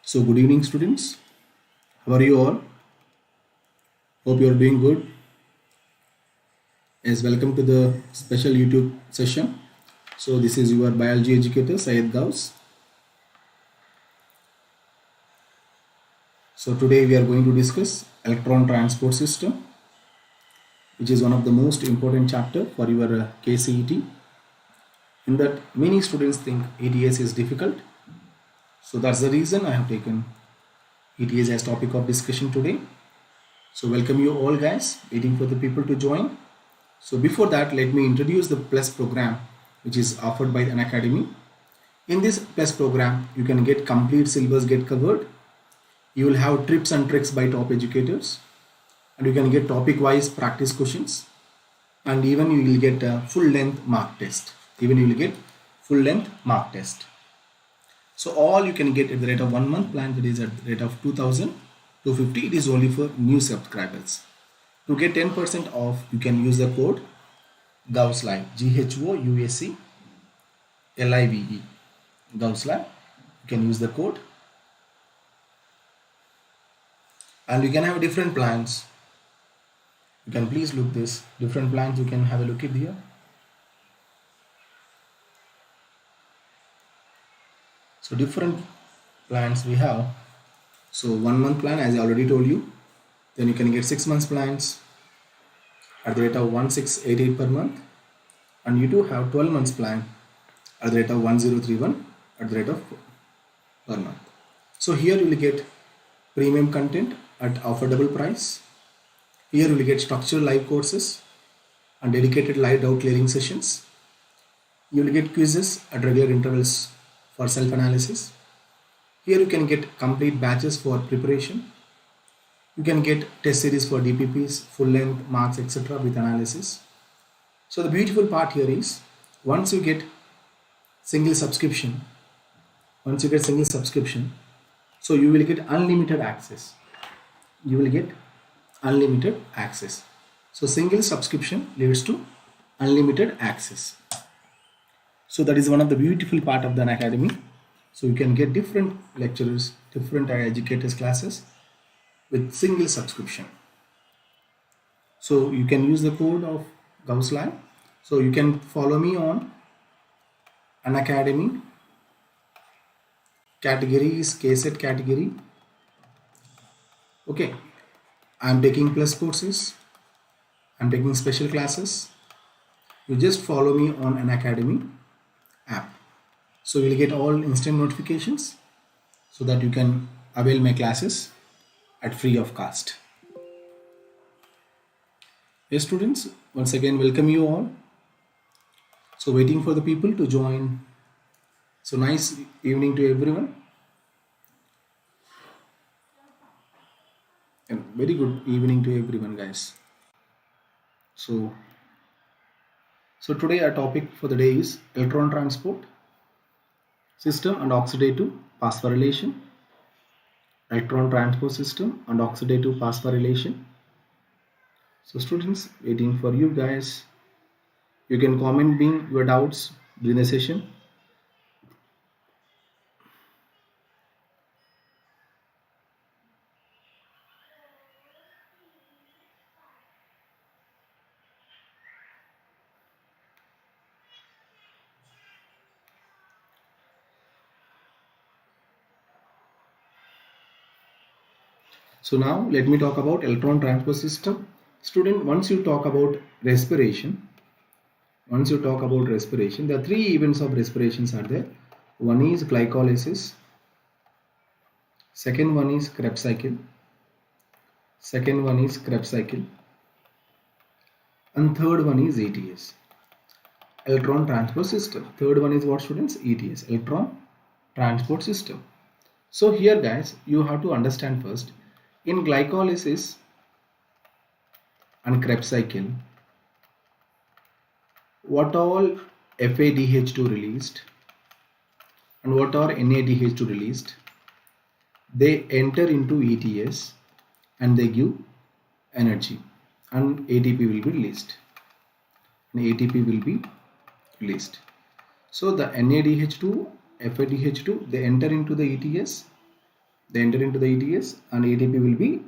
So good evening students, how are you all? Hope you are doing good. Yes, welcome to the special YouTube session. So this is your biology educator Syed Gauss. So today we are going to discuss Electron Transport System, which is one of the most important chapter for your KCET. In that many students think ETS is difficult. So that's the reason I have taken ETS as topic of discussion today. So welcome you all guys, waiting for the people to join. So before that, let me introduce the Plus program, which is offered by Unacademy. In this Plus program, you can get complete syllabus get covered. You will have tips and tricks by top educators, and you can get topic wise practice questions, and even you will get a full length mark test. So all you can get at the rate of 1 month plan, that is at the rate of 2,250. It is only for new subscribers. To get 10% off, you can use the code GHOUSELIVE, GHOUSELIVE, GHOUSELIVE. You can use the code, and you can have different plans. You can please look this different plans. You can have a look at here. So different plans we have. So 1 month plan, as I already told you. Then you can get 6 months plans at the rate of 1688 per month, and you do have 12 months plan at the rate of 1031 at the rate of per month. So here you will get premium content at affordable price. Here you will get structured live courses and dedicated live doubt clearing sessions. You will get quizzes at regular intervals for self-analysis. Here you can get complete batches for preparation. You can get test series for DPPs, full length, marks, etc. with analysis. So the beautiful part here is, once you get single subscription, so you will get unlimited access. So single subscription leads to unlimited access. So that is one of the beautiful part of the Unacademy. So you can get different lecturers, different educators classes with single subscription. So you can use the code of GHOUSELIVE. So you can follow me on Unacademy Categories, KCET category. Okay, I'm taking plus courses, I'm taking special classes. You just follow me on Unacademy app. So you'll get all instant notifications so that you can avail my classes at free of cost. Yes students, once again welcome you all. So waiting for the people to join. So nice evening to everyone, and very good evening to everyone guys. So today our topic for the day is Electron Transport System and Oxidative Phosphorylation. Electron Transport System and Oxidative Phosphorylation. So students, waiting for you guys. You can comment me your doubts during the session. So now let me talk about Electron Transport System. Student, once you talk about respiration, there are three events of respirations are there. One is glycolysis, second one is Krebs cycle, and third one is ETS, Electron Transport System. Third one is what students? ETS, Electron Transport System. So here guys, you have to understand first, in glycolysis and Krebs cycle, what all FADH2 released and what are NADH2 released, they enter into ETS and they give energy, and ATP will be released. So the NADH2, FADH2, they enter into the ETS They enter into the ETS and ATP will be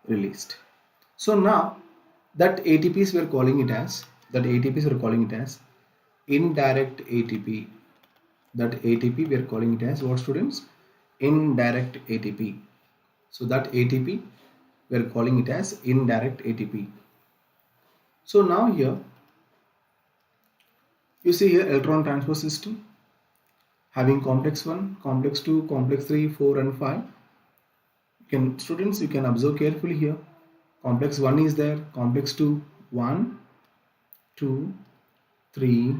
released. So now that ATPs we are calling it as indirect ATP. That ATP we are calling it as what, students? Indirect ATP. So that ATP we are calling it as indirect ATP. So now here you see here electron transport system having complex 1, complex 2, complex 3, 4 and 5. Students, you can observe carefully here. Complex 1 is there, complex 2, 1, 2, 3,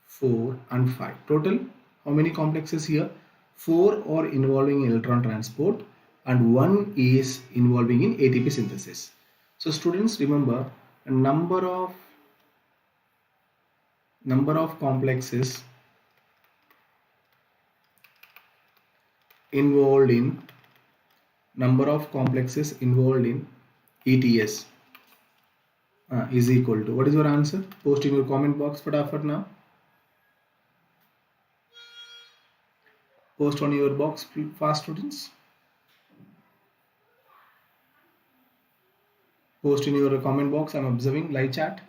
4 and 5. Total how many complexes here? 4 are involving electron transport and 1 is involving in ATP synthesis. So students, remember, a number of complexes involved in ETS is equal to, what is your answer? Post in your comment box fatafat now. Post on your box fast, students. Post in your comment box. I'm observing live chat.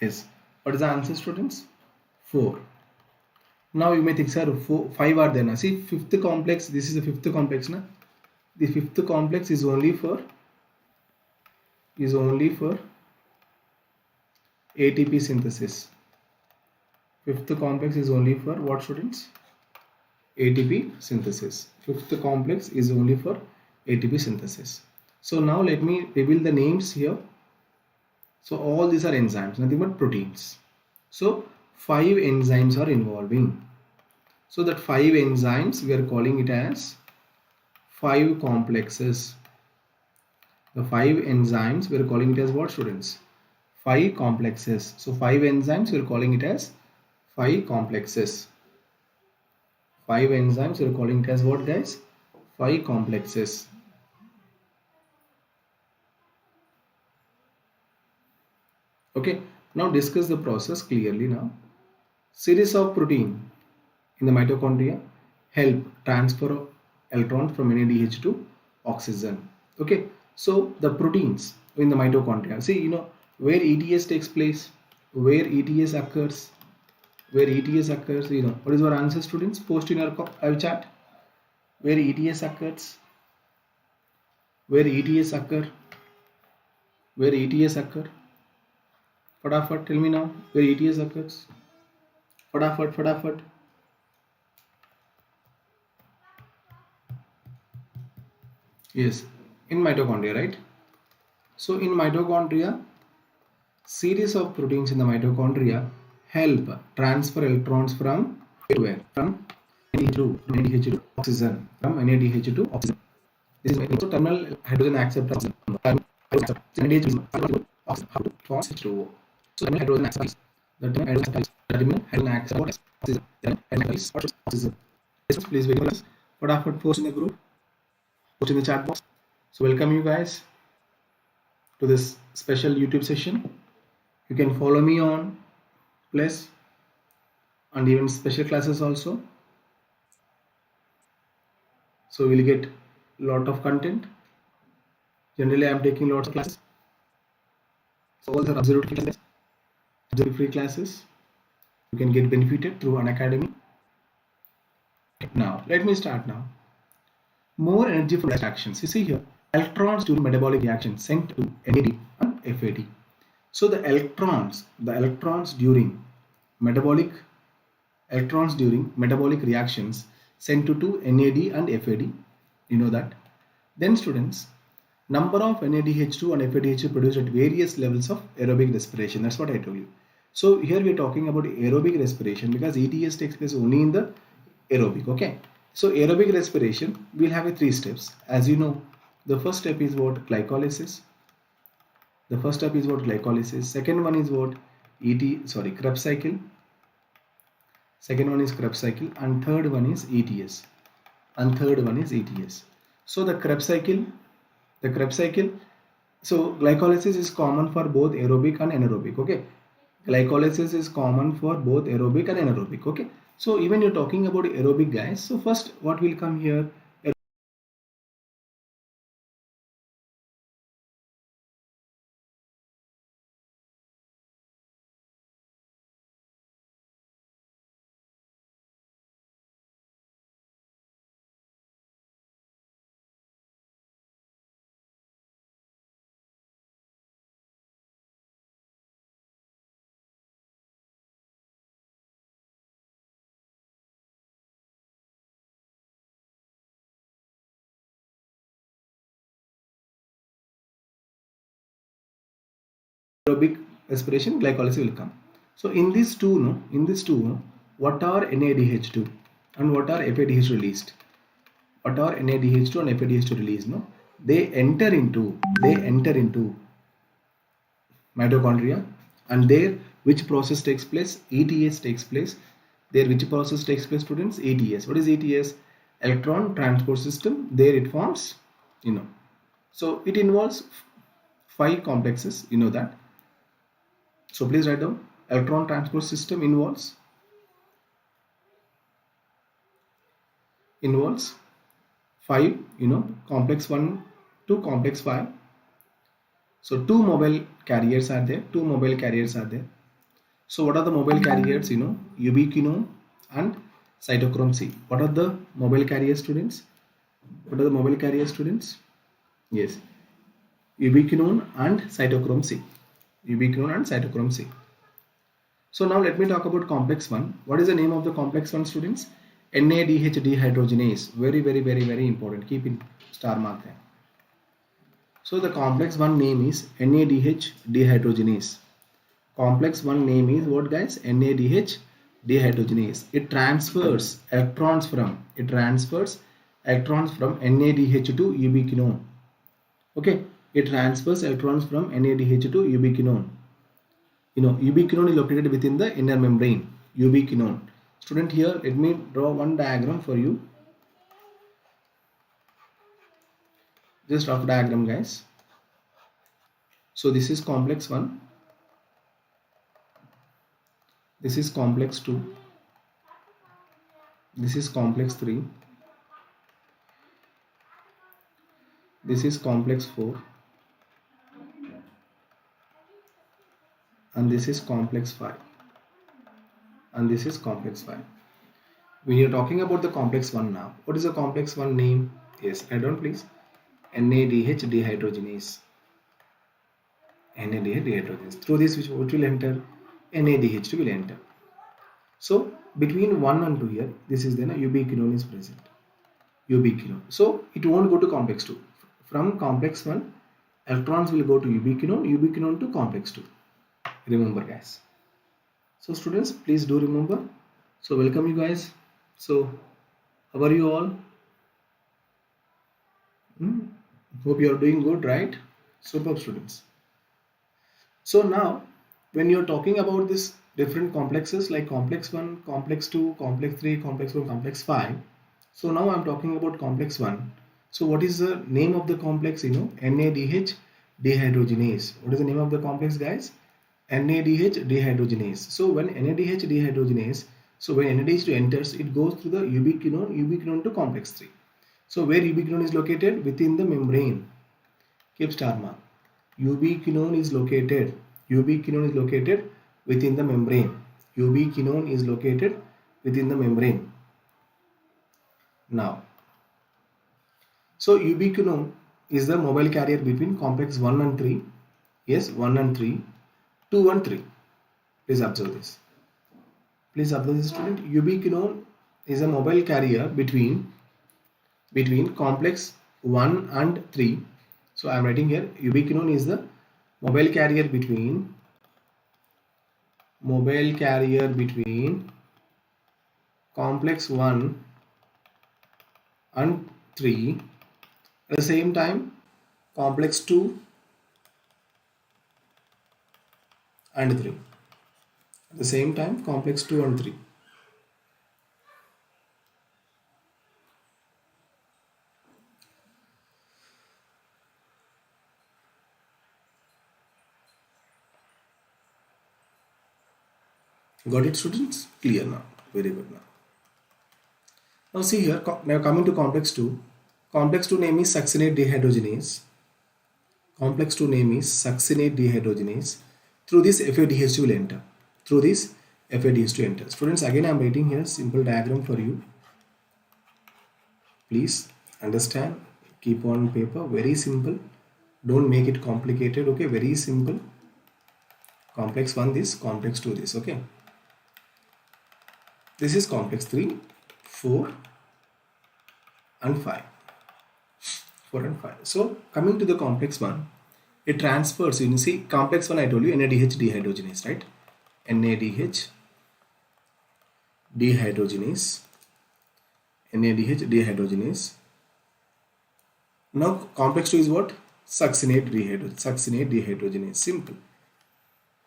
Yes. What is the answer, students? 4. Now you may think, sir, 5 are there now. See, fifth complex. This is the fifth complex now. The fifth complex is only for ATP synthesis. Fifth complex is only for what, students? ATP synthesis. Fifth complex is only for ATP synthesis. So now let me reveal the names here. So all these are enzymes, nothing but proteins. So 5 enzymes are involving. So that 5 enzymes we are calling it as 5 complexes. The 5 enzymes we are calling it as what, students? 5 complexes. So 5 enzymes we are calling it as 5 complexes. 5 enzymes we are calling it as what, guys? 5 complexes. Okay, now discuss the process clearly now. Series of protein in the mitochondria help transfer electrons from NADH to oxygen. Okay, so the proteins in the mitochondria, see, where ETS takes place, where ETS occurs, what is your answer, students? Post in your live chat. Where ETS occurs, where ETS occur. Fatafat, tell me now, where ETS occurs. Fatafat. Yes, in mitochondria, right? So in mitochondria, series of proteins in the mitochondria help transfer electrons from where? From NADH to oxygen. This is terminal hydrogen acceptor. NADH is oxygen forms H2O. So terminal hydrogen acceptor. The terminal hydrogen acceptor oxygen. Please wait for us. Fatafat post in the group. Post in the chat box. So welcome you guys to this special YouTube session. You can follow me on Plus and even special classes also. So we'll get lot of content. Generally, I am taking lots of classes. So all the absolute free classes. You can get benefited through Unacademy. Now, let me start now. More energy from reactions. You see here, electrons during metabolic reaction sent to NAD and FAD. So the electrons during metabolic reactions sent to NAD and FAD. You know that. Then students, number of NADH2 and FADH2 produced at various levels of aerobic respiration. That's what I told you. So here we are talking about aerobic respiration because ETS takes place only in the aerobic. Okay. So aerobic respiration, we'll have 3 steps. As you know, the first step is what? Glycolysis. Second one is what? Krebs cycle. Second one is Krebs cycle, and third one is ETS. So the Krebs cycle So glycolysis is common for both aerobic and anaerobic. Okay, glycolysis is common for both aerobic and anaerobic. Okay, so even you're talking about aerobic guys, so first what will come here? Aerobic respiration, glycolysis will come. So in these two, no, what are NADH2 and what are FADH released? What are NADH2 and FADH2 released? No, they enter into mitochondria, and there which process takes place? ETS takes place. There which process takes place, students? ETS. What is ETS? Electron Transport System. There it forms, you know. So it involves five complexes. You know that. So please write down. Electron Transport System involves five. You know, complex 1 to complex 5. So two mobile carriers are there. So what are the mobile carriers? You know, ubiquinone and cytochrome C. What are the mobile carriers, students? Yes, ubiquinone and cytochrome C. So now let me talk about complex 1. What is the name of the complex 1, students? NADH dehydrogenase. Very important. Keep in star mark there. So the complex 1 name is NADH dehydrogenase. Complex 1 name is what, guys? NADH dehydrogenase. It transfers electrons from NADH to ubiquinone. Okay, it transfers electrons from NADH to ubiquinone. You know, ubiquinone is located within the inner membrane. Ubiquinone. Student, here let me draw one diagram for you. Just rough diagram, guys. So this is complex 1. This is complex 2. This is complex 3. This is complex 4. And this is complex 5. And this is complex 5. When you're talking about the complex 1 now, what is the complex 1 name? Yes, write down please. NADH dehydrogenase. NADH dehydrogenase. Through this, which will enter? NADH2 will enter. So between 1 and 2 here, this is then a ubiquinone is present. Ubiquinone. So it won't go to complex 2. From complex 1, electrons will go to ubiquinone to complex 2. Remember, guys. So students, please do remember. So welcome you guys. So how are you all? Hope you are doing good, right? Superb, students. So now when you're talking about this different complexes like complex 1, complex 2, complex 3, complex 4, complex 5. So now I'm talking about complex 1. So what is the name of the complex? You know, NADH dehydrogenase. What is the name of the complex, guys? NADH dehydrogenase. So when NADH dehydrogenase, so when NADH2 enters, it goes through the ubiquinone to complex 3. So where ubiquinone is located? Within the membrane. Keep star mark. Ubiquinone is located within the membrane. Ubiquinone is located within the membrane. Now, so ubiquinone is the mobile carrier between complex 1 and 3. Yes, 1 and 3, 2 and 3. Please observe this. Student. Ubiquinone is a mobile carrier between complex 1 and 3. So I am writing here, ubiquinone is the mobile carrier between complex 1 and 3. At the same time, complex 2 and 3. At the same time, complex 2 and 3. Got it, students? Clear now. Very good now. Now see here, now coming to complex 2. Complex 2 name is succinate dehydrogenase. Complex 2 name is succinate dehydrogenase. Through this FADH2 will enter. Through this FADH2 enter. Students, again I am writing here simple diagram for you. Please understand. Keep on paper. Very simple. Don't make it complicated. Okay, very simple. Complex 1 this, complex 2 this. Okay. This is complex 3, 4 and 5. 4 and 5. So coming to the complex 1, it transfers. You see, complex 1 I told you NADH dehydrogenase, right? NADH dehydrogenase. NADH dehydrogenase. Now complex 2 is what? Succinate dehydrogenase. Simple.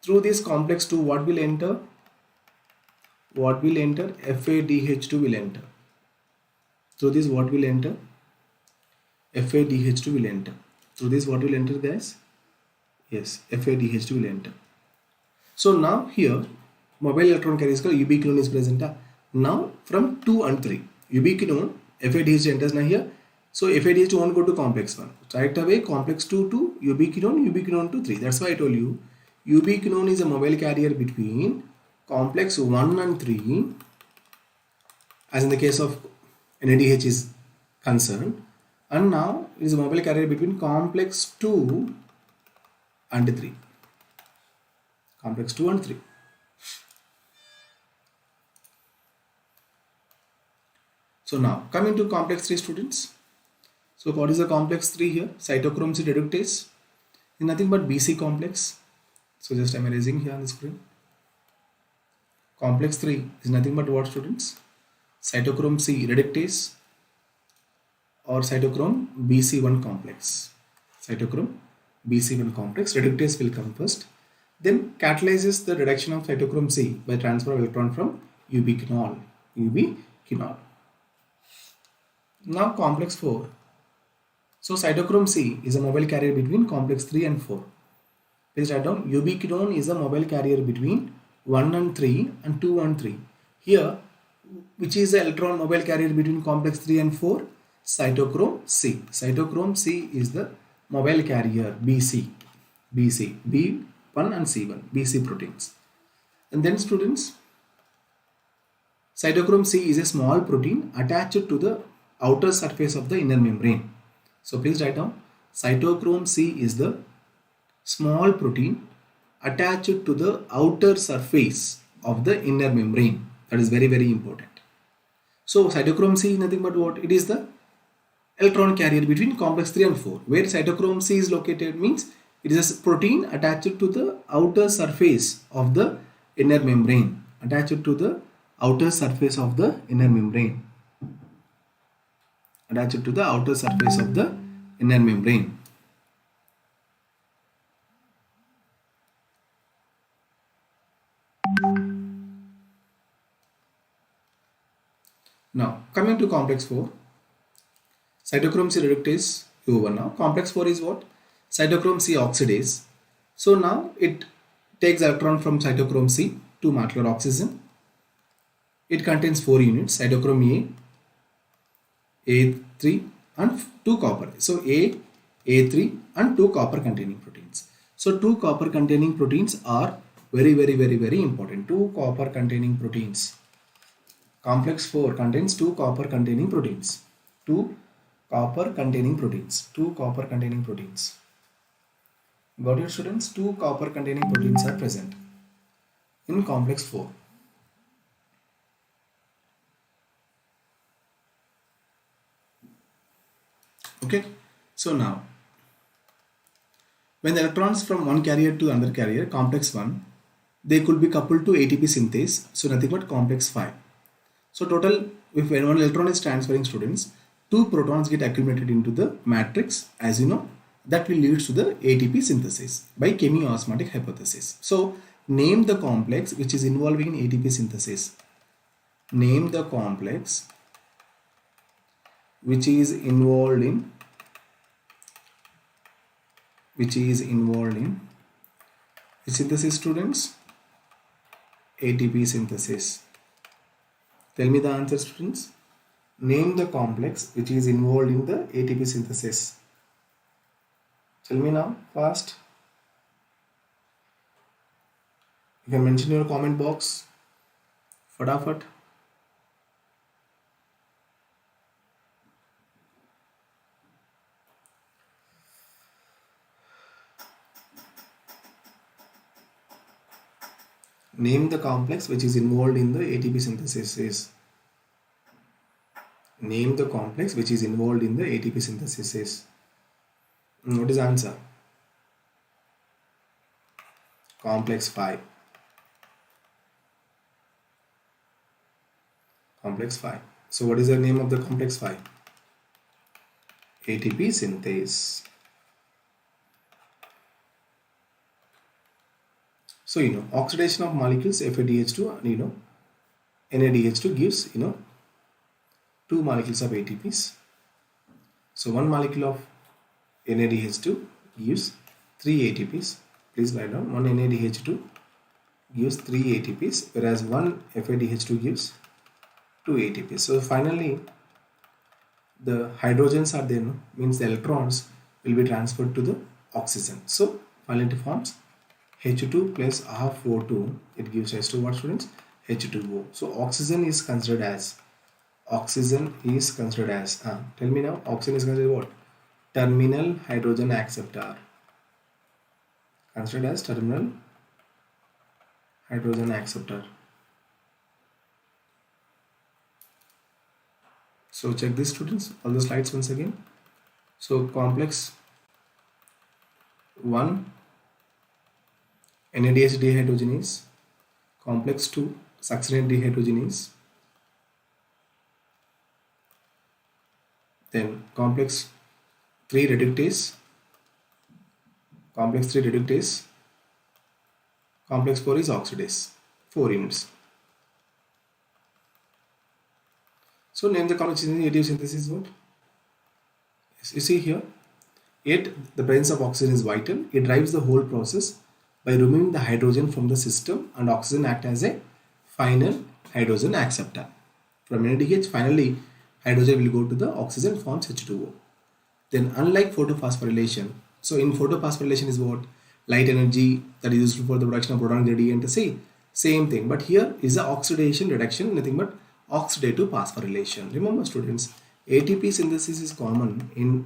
Through this complex 2, what will enter? What will enter? FADH2 will enter. Through this, what will enter? FADH2 will enter. Through this, what will enter, guys? Yes, FADH2 will enter. So now here, mobile electron carrier is called ubiquinone is present. Now from 2 and 3, ubiquinone, FADH2 enters now here. So FADH2 won't go to complex 1. Right away, complex 2 to ubiquinone to 3. That's why I told you, ubiquinone is a mobile carrier between complex 1 and 3, as in the case of NADH is concerned, and now it is a mobile carrier between complex 2 and 3. Complex 2 and 3. So now coming to complex 3, students. So what is the complex 3 here? Cytochrome C reductase is nothing but BC complex. So just I am erasing here on the screen. Complex 3 is nothing but what, students? Cytochrome C reductase or cytochrome BC1 complex. Cytochrome BC1 complex. Reductase will come first. Then catalyzes the reduction of cytochrome C by transfer of electron from ubiquinol. Now complex 4. So cytochrome C is a mobile carrier between complex 3 and 4. Please write down, ubiquinone is a mobile carrier between 1 and 3 and 2 and 3. Here, which is the electron mobile carrier between complex 3 and 4? Cytochrome C. Cytochrome C is the mobile carrier BC, B1 and C1, BC proteins. And then, students, cytochrome C is a small protein attached to the outer surface of the inner membrane. So please write down, cytochrome C is the small protein attached to the outer surface of the inner membrane. That is very, very important. So cytochrome C is nothing but what? It is the electron carrier between complex 3 and 4. Where cytochrome C is located means it is a protein attached to the outer surface of the inner membrane. Attached to the outer surface of the inner membrane. Attached to the outer surface of the inner membrane. Now coming to complex 4, cytochrome C reductase over now. Complex 4 is what? Cytochrome C oxidase. So now it takes electron from cytochrome C to molecular oxygen. It contains 4 units, cytochrome A3 and 2 copper. So A3 and 2 copper containing proteins. So 2 copper containing proteins are very, very, very, very important. 2 copper containing proteins. Complex 4 contains 2 copper containing proteins. 2 copper containing proteins. 2 copper containing proteins. Got it, students? 2 copper containing proteins are present in complex 4. Okay. So now, when the electrons from one carrier to another carrier, complex 1, they could be coupled to ATP synthase. So nothing but complex 5. So total, if when one electron is transferring, students, 2 protons get accumulated into the matrix, as you know, that will lead to the ATP synthesis by chemiosmotic hypothesis. So name the complex which is involving in ATP synthesis. Name the complex which is involved in which synthesis, students? ATP synthesis? Tell me the answer, students. Name the complex which is involved in the ATP synthesis. Tell me now, fast. You can mention in your comment box. Fadafat. Name the complex which is involved in the ATP synthesis. Name the complex which is involved in the ATP synthesis. What is the answer? Complex 5. Complex 5. So what is the name of the complex 5? ATP synthase. So oxidation of molecules FADH2 and NADH2 gives two molecules of ATPs. So one molecule of NADH2 gives 3 ATPs. Please write down. One NADH2 gives 3 ATPs, whereas one FADH2 gives 2 ATPs. So finally, the hydrogens are there, no? Means the electrons will be transferred to the oxygen. So finally it forms H2 plus half O2. It gives rise to what, students? H2O. So oxygen is considered as tell me now, oxygen is considered what? Terminal hydrogen acceptor. Considered as terminal hydrogen acceptor. So check this, students, all the slides once again. So complex 1 NADH dehydrogenase, complex 2 succinate dehydrogenase, then complex 3 reductase, complex 4 is oxidase, 4 units. So name the complex in the ATP synthesis. What? You see here, yet the presence of oxygen is vital. It drives the whole process by removing the hydrogen from the system, and oxygen act as a final hydrogen acceptor. From NADH, finally hydrogen will go to the oxygen, forms H2O. Then unlike photophosphorylation, so in photophosphorylation is what? Light energy that is used for the production of proton gradient. See, same thing, but here is the oxidation reduction, nothing but oxidative phosphorylation. Remember, students, ATP synthesis is common in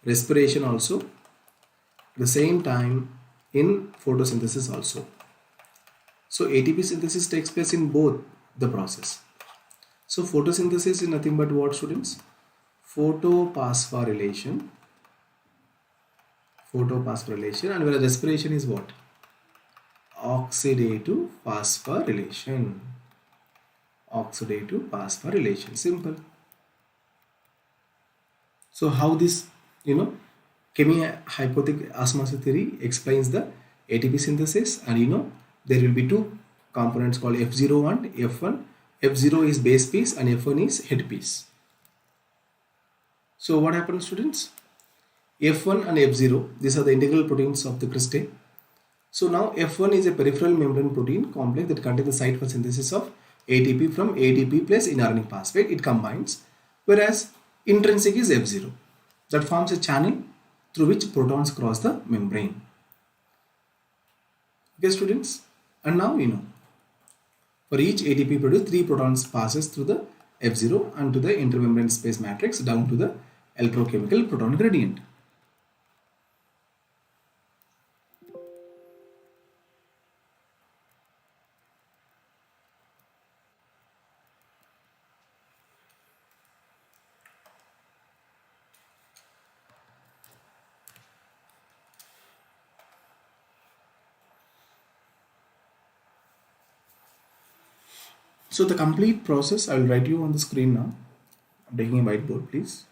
respiration also, at the same time in photosynthesis also. So ATP synthesis takes place in both the process. So photosynthesis is nothing but what, students? Photophosphorylation, and whereas respiration is what? Oxidative phosphorylation. Simple. So how this chemi-hypothetical osmosis theory explains the ATP synthesis, and there will be two components called F0 and F1. F0 is base piece and F1 is head piece. So what happens, students? F1 and F0, these are the integral proteins of the cristae. So now F1 is a peripheral membrane protein complex that contains the site for synthesis of ATP from ADP plus inorganic phosphate. It combines, whereas intrinsic is F0 that forms a channel through which protons cross the membrane. Okay, students, and now for each ATP produced, 3 protons passes through the F0 and to the intermembrane space matrix down to the electrochemical proton gradient. So the complete process I will write you on the screen now. I'm taking a whiteboard, please.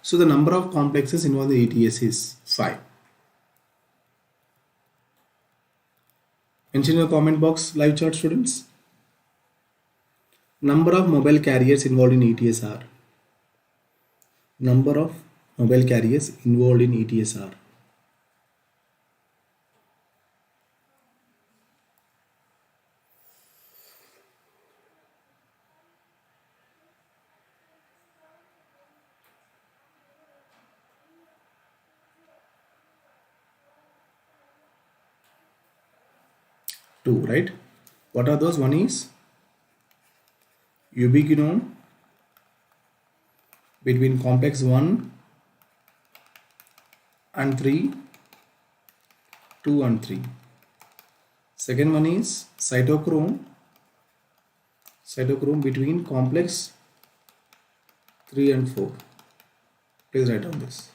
So the number of complexes involved in the ETS is 5. Mention in the comment box live chat students. Number of mobile carriers involved in ETS are. Number of mobile carriers involved in ETS are. Two, right? What are those? One is ubiquinone between complex 1 and 3, 2 and 3. Second one is cytochrome between complex 3 and 4. Please write down this.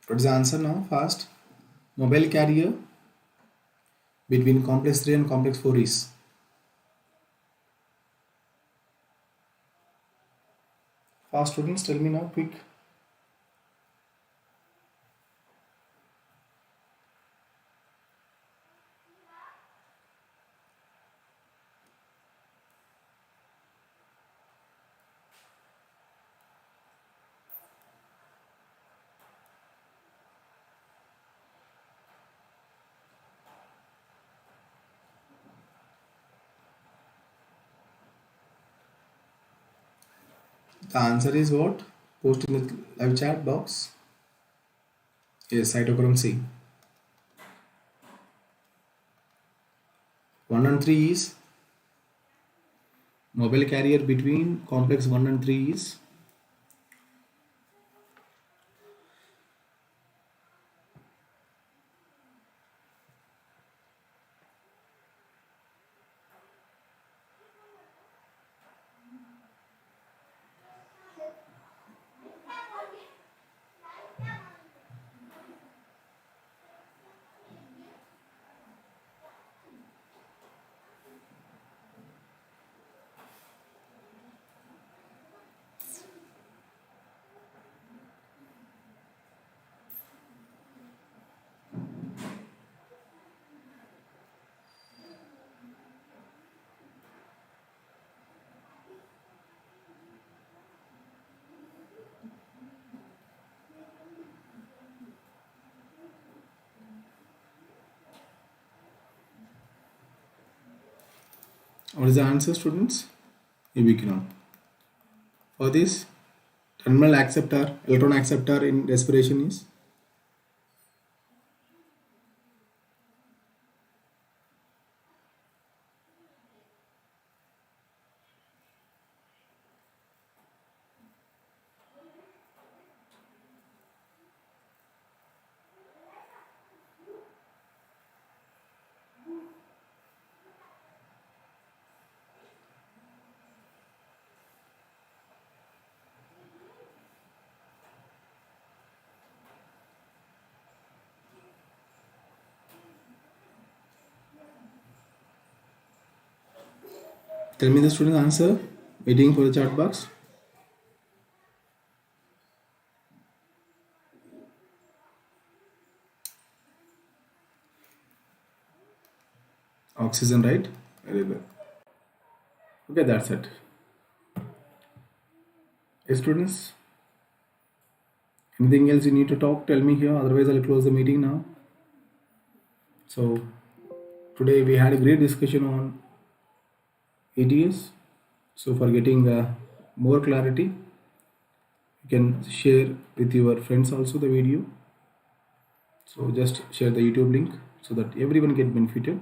What is the answer now? Fast. Mobile carrier between complex 3 and complex 4 is. Fast students, tell me now, quick. The answer is what? Post in the live chat box. Yes, cytochrome C. 1 and 3 is mobile carrier between complex 1 and 3 is what is the answer, students? Ubiquinone. For this, terminal acceptor, electron acceptor in respiration is tell me the student answer. Waiting for the chat box. Oxygen, right? Very good. Okay, that's it. Hey, students, anything else you need to talk? Tell me here. Otherwise, I'll close the meeting now. So today we had a great discussion on ETS. So for getting more clarity, you can share with your friends also the video. So just share the YouTube link so that everyone get benefited.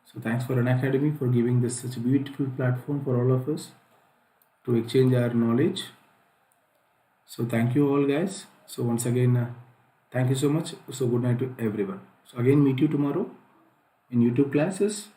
So thanks for Unacademy for giving this such a beautiful platform for all of us to exchange our knowledge. So thank you all guys. So once again, thank you so much. So good night to everyone. So again meet you tomorrow in YouTube classes.